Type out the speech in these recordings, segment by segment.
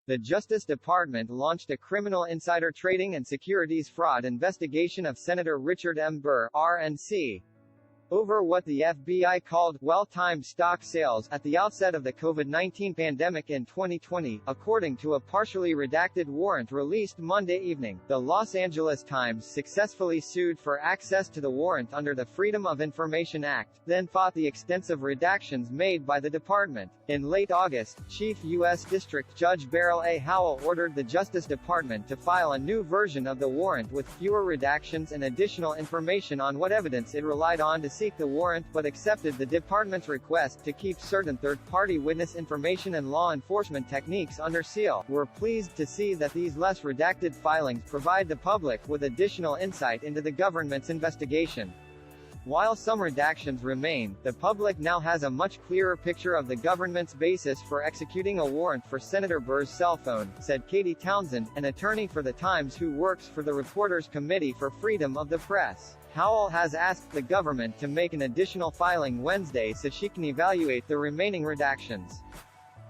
The Justice Department launched a criminal insider trading and securities fraud investigation of Senator Richard M. Burr, RNC, over what the FBI called well-timed stock sales at the outset of the COVID-19 pandemic in 2020, according to a partially redacted warrant released Monday evening. The Los Angeles Times successfully sued for access to the warrant under the Freedom of Information Act, then fought the extensive redactions made by the department. In late August, Chief U.S. District Judge Beryl A. Howell ordered the Justice Department to file a new version of the warrant with fewer redactions and additional information on what evidence it relied on to seek the warrant, but accepted the department's request to keep certain third-party witness information and law enforcement techniques under seal. We're pleased to see that these less redacted filings provide the public with additional insight into the government's investigation. While some redactions remain, the public now has a much clearer picture of the government's basis for executing a warrant for Senator Burr's cell phone, said Katie Townsend, an attorney for the Times who works for the Reporters Committee for Freedom of the Press. Howell has asked the government to make an additional filing Wednesday so she can evaluate the remaining redactions.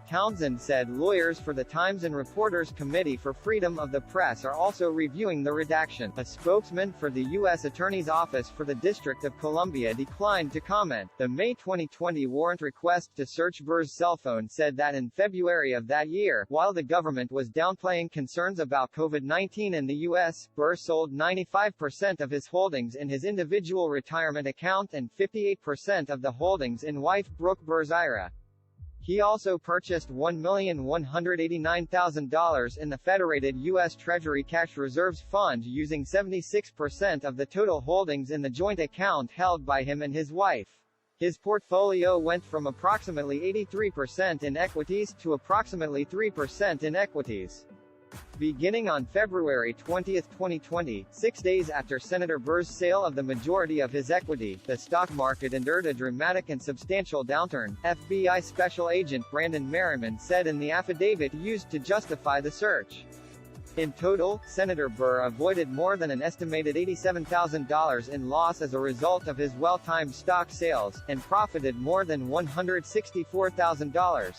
Townsend said lawyers for the Times and Reporters Committee for Freedom of the Press are also reviewing the redaction. A spokesman for the U.S. Attorney's Office for the District of Columbia declined to comment. The May 2020 warrant request to search Burr's cell phone said that in February of that year, while the government was downplaying concerns about COVID-19 in the U.S., Burr sold 95% of his holdings in his individual retirement account and 58% of the holdings in wife Brooke Burr's IRA. He also purchased $1,189,000 in the Federated U.S. Treasury Cash Reserves Fund using 76% of the total holdings in the joint account held by him and his wife. His portfolio went from approximately 83% in equities to approximately 3% in equities. Beginning on February 20, 2020, 6 days after Senator Burr's sale of the majority of his equity, the stock market endured a dramatic and substantial downturn, FBI Special Agent Brandon Merriman said in the affidavit used to justify the search. In total, Senator Burr avoided more than an estimated $87,000 in loss as a result of his well-timed stock sales, and profited more than $164,000.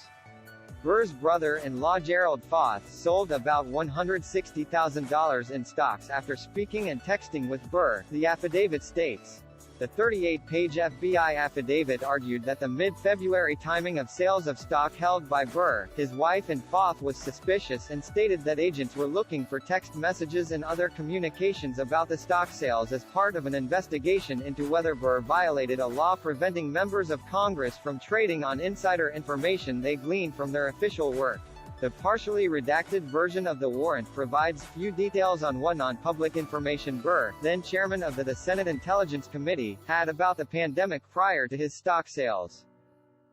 Burr's brother-in-law Gerald Foth sold about $160,000 in stocks after speaking and texting with Burr, the affidavit states. The 38-page FBI affidavit argued that the mid-February timing of sales of stock held by Burr, his wife and Foth was suspicious and stated that agents were looking for text messages and other communications about the stock sales as part of an investigation into whether Burr violated a law preventing members of Congress from trading on insider information they gleaned from their official work. The partially redacted version of the warrant provides few details on what non-public information Burr, then chairman of the Senate Intelligence Committee, had about the pandemic prior to his stock sales.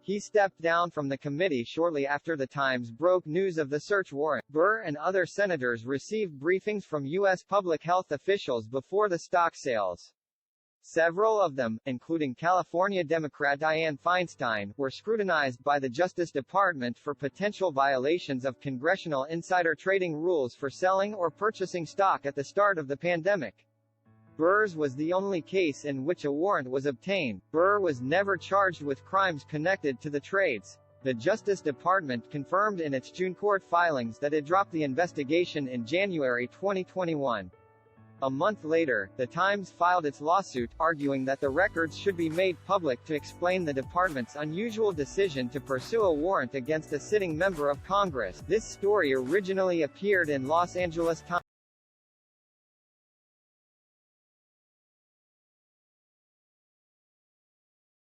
He stepped down from the committee shortly after the Times broke news of the search warrant. Burr and other senators received briefings from U.S. public health officials before the stock sales. Several of them, including California Democrat Dianne Feinstein, were scrutinized by the Justice Department for potential violations of congressional insider trading rules for selling or purchasing stock at the start of the pandemic. Burr's was the only case in which a warrant was obtained. Burr was never charged with crimes connected to the trades. The Justice Department confirmed in its June court filings that it dropped the investigation in January 2021. A month later, the Times filed its lawsuit, arguing that the records should be made public to explain the department's unusual decision to pursue a warrant against a sitting member of Congress. This story originally appeared in Los Angeles Times.